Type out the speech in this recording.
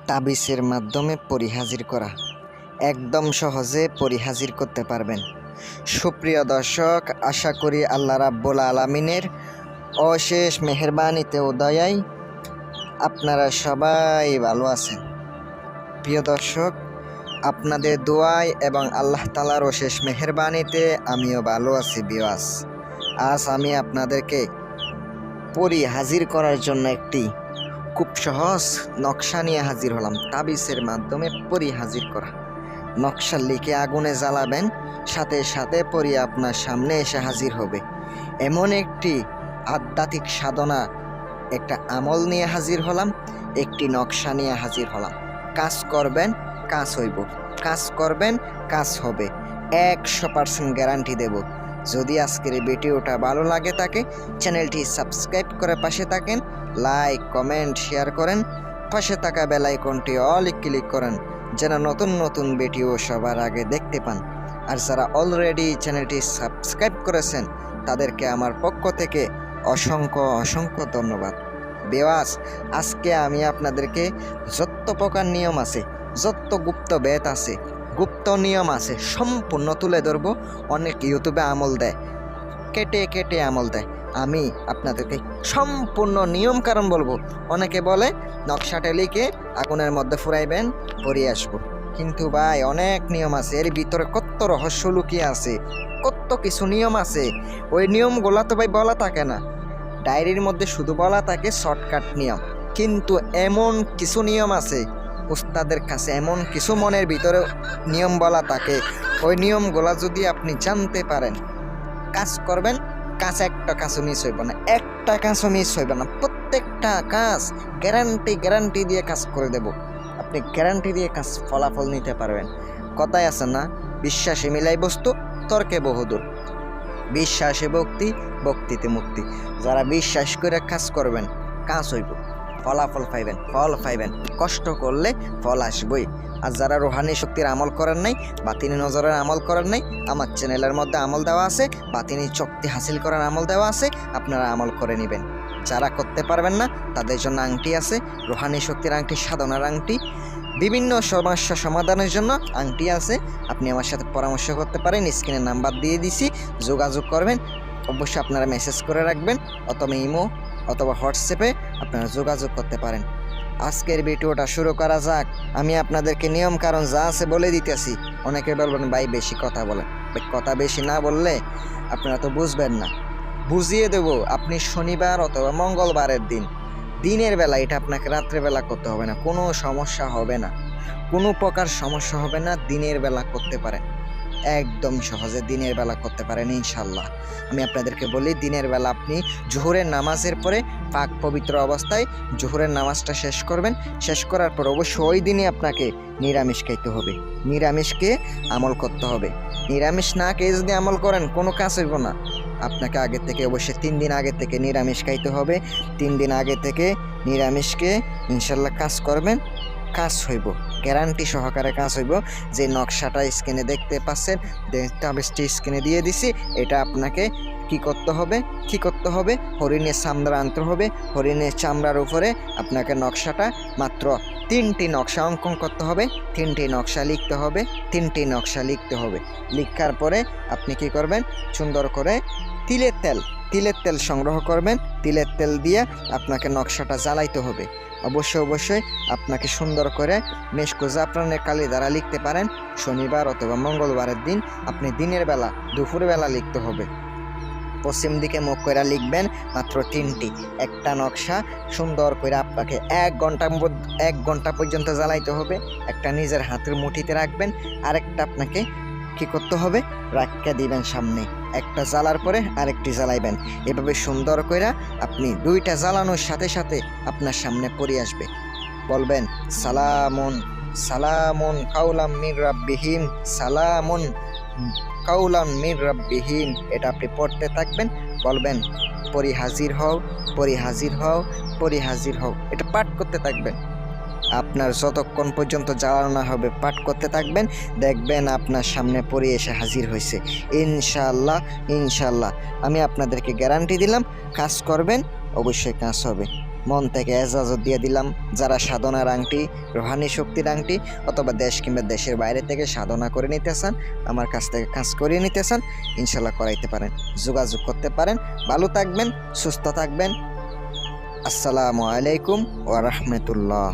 তাবিজের মাধ্যমে পরী হাজির করা একদম সহজে পরী হাজির করতে পারবেন। সুপ্রিয় দর্শক, আশা করি আল্লাহ রাব্বুল আলামিনের অশেষ মেহেরবানিতে ও দয়ায় আপনারা সবাই ভালো আছেন। প্রিয় দর্শক, আপনাদের দোয়ায় এবং আল্লাহ তাআলার অশেষ মেহেরবানিতে আমিও ভালো আছি। বিওয়াস, আজ আমি আপনাদেরকে পরী হাজির করার জন্য একটি খুব সহজ নকশা নিয়ে হাজির হলাম। তাবিজের মাধ্যমে পরী হাজির করা। নকশা লিখে আগুনে জ্বালাবেন, সাথে সাথে পরী আপনার সামনে এসে হাজির হবে। এমন একটি আধ্যাত্মিক সাধনা, একটা আমল নিয়ে হাজির হলাম, একটি নকশা নিয়ে হাজির হলাম। কাজ করবেন, কাজ হইব। কাজ করবেন, কাজ হবে। 100% গ্যারান্টি দেব। যদি আজকের এই ভিডিওটা ভালো লাগে থাকে, চ্যানেলটি সাবস্ক্রাইব করে পাশে থাকেন, লাইক কমেন্ট শেয়ার করেন, পাশে থাকা বেল আইকনটি অল ক্লিক করেন যেন নতুন নতুন ভিডিও সবার আগে দেখতে পান। আর যারা অলরেডি চ্যানেলটি সাবস্ক্রাইব করেছেন তাদেরকে আমার পক্ষ থেকে অসংখ্য অসংখ্য ধন্যবাদ। বিওয়াস, আজকে আমি আপনাদেরকে যত প্রকার নিয়ম আছে, যত গুপ্ত বেদ আছে, গুপ্ত নিয়ম আছে, সম্পূর্ণ তুলে ধরব। অনেক ইউটিউবে আমল দেয়, কেটে কেটে আমল দেয়। আমি আপনাদেরকে সম্পূর্ণ নিয়ম কারণ বলবো। অনেকে বলে নকশাটা লিখে আগুনের মধ্যে ফুরাইবেন, পরিয়ে আসবো। কিন্তু ভাই, অনেক নিয়ম আছে, এর ভিতরে কত রহস্য লুকিয়ে আছে, কত কিছু নিয়ম আছে। ওই নিয়মগুলো তো ভাই বলা থাকে না, ডায়েরির মধ্যে শুধু বলা থাকে শর্টকাট নিয়ম। কিন্তু এমন কিছু নিয়ম আছে উস্তাদের কাছে, এমন কিছু মনের ভিতরে নিয়ম বলা থাকে। ওই নিয়মগুলা যদি আপনি জানতে পারেন, কাজ করবেন, কাজ একটা কাজও মিস হইব না, একটা কাজও মিস হইব না। প্রত্যেকটা কাজ গ্যারান্টি দিয়ে কাজ করে দেব। আপনি গ্যারান্টি দিয়ে কাজ ফলাফল নিতে পারবেন। কথায় আছে না, বিশ্বাসে মিলাই বস্তু, তর্কে বহুদূর। বিশ্বাসে ভক্তি, ভক্তিতে মুক্তি। যারা বিশ্বাস করে কাজ করবেন, কাজ হইব, ফলাফল পাইবেন, ফল পাইবেন। কষ্ট করলে ফল আসবই। আর যারা রুহানি শক্তির আমল করেন নাই, বাতিনি নজরের আমল করেন নাই, আমার চ্যানেলের মধ্যে আমল দেওয়া আছে, বাতিনি শক্তি হাসিল করার আমল দেওয়া আছে, আপনারা আমল করে নেবেন। যারা করতে পারবেন না তাদের জন্য আংটি আছে, রুহানি শক্তির আংটি, সাধনার আংটি, বিভিন্ন সমস্যা সমাধানের জন্য আংটি আছে। আপনি আমার সাথে পরামর্শ করতে পারেন, স্ক্রিনে নাম্বার দিয়ে দিছি, যোগাযোগ করবেন। অবশ্যই আপনারা মেসেজ করে রাখবেন, অথবা ইমো অথবা হোয়াটসঅ্যাপে আপনারা যোগাযোগ করতে পারেন। আজকের ভিডিওটা শুরু করা যাক। আমি আপনাদেরকে নিয়ম কারণ যা আছে বলে দিতেছি। অনেকে বলবেন ভাই বেশি কথা বলেন। কথা বেশি না বললে আপনারা তো বুঝবেন না। বুঝিয়ে দেব। আপনি শনিবার অথবা মঙ্গলবারের দিনের বেলা, এটা আপনাকে রাত্রেবেলা করতে হবে না, কোনো সমস্যা হবে না, কোনো প্রকার সমস্যা হবে না। দিনের বেলা করতে পারেন, একদম সহজে দিনের বেলা করতে পারেন ইনশাল্লাহ। আমি আপনাদেরকে বলি, দিনের বেলা আপনি জোহরের নামাজের পরে পাক পবিত্র অবস্থায় জোহরের নামাজটা শেষ করবেন। শেষ করার পর অবশ্যই ওই দিনই আপনাকে নিরামিষ খাইতে হবে, নিরামিষকে আমল করতে হবে। নিরামিষ না খেয়ে যদি আমল করেন কোনো কাজ হইব না। আপনাকে আগে থেকে অবশ্যই 3 দিন আগে থেকে নিরামিষ খাইতে হবে। 3 দিন আগে থেকে নিরামিষকে ইনশাল্লাহ কাজ করবেন, কাজ হইব, গ্যারান্টি সহকারে কাজ হইব। যে নকশাটা স্ক্রিনে দেখতে পাচ্ছেন, তাবিজটি স্ক্রিনে দিয়ে দিছি, এটা আপনাকে কি করতে হবে, হরিণের চামড়া আনতে হবে। হরিণের চামড়ার উপরে আপনাকে নকশাটা, মাত্র 3টি নকশা অঙ্কন করতে হবে, 3টি নকশা লিখতে হবে, 3টি নকশা লিখতে হবে। লিখার পরে আপনি কি করবেন, সুন্দর করে তিলের তেল সংগ্রহ করবেন। তিলের তেল দিয়ে আপনাকে নকশাটা জ্বালাইতে হবে। অবশ্যই আপনাকে সুন্দর করে মেশকো জাফরানের কালি দ্বারা লিখতে পারেন। শনিবার অথবা মঙ্গলবারের দিন আপনি দিনের বেলা, দুপুরবেলা লিখতে হবে। পশ্চিম দিকে মুখ করে লিখবেন, মাত্র 3টি। একটা নকশা সুন্দর করে আপনাকে 1 ঘন্টা পর্যন্ত জ্বালাইতে হবে। একটা নিজের হাতের মুঠিতে রাখবেন, আরেকটা আপনাকে কি করতে হবে, রাখতে দিবেন সামনে। একটা জ্বালার পরে আরেকটি জ্বালাইবেন। এভাবে সুন্দর করে আপনি 2টা জ্বালানোর সাথে সাথে আপনার সামনে পড়ে আসবে। বলবেন সালামুন সালামুন কাউলাম মির রাব্বিহিম, সালামুন কাউলাম মির রাব্বিহিম। এটা আপনি পড়তে থাকবেন। বলবেন পরি হাজির হও, পরি হাজির হও, পরি হাজির হও। এটা পাঠ করতে থাকবেন। আপনার যতক্ষণ পর্যন্ত জ্বালানো না হবে পাঠ করতে থাকবেন, দেখবেন আপনার সামনে পড়ে এসে হাজির হয়েছে ইনশাল্লাহ। আমি আপনাদেরকে গ্যারান্টি দিলাম, কাজ করবেন, অবশ্যই কাজ হবে। মন থেকে এজাজত দিয়ে দিলাম, যারা সাধনার আংটি, রোহানি শক্তির আংটি অথবা দেশ কিংবা দেশের বাইরে থেকে সাধনা করে নিতে চান, আমার কাছ থেকে কাজ করিয়ে নিতে চান, ইনশাল্লাহ করাইতে পারেন, যোগাযোগ করতে পারেন। ভালো থাকবেন, সুস্থ থাকবেন। আসসালামু আলাইকুম ওয়া রাহমাতুল্লাহ।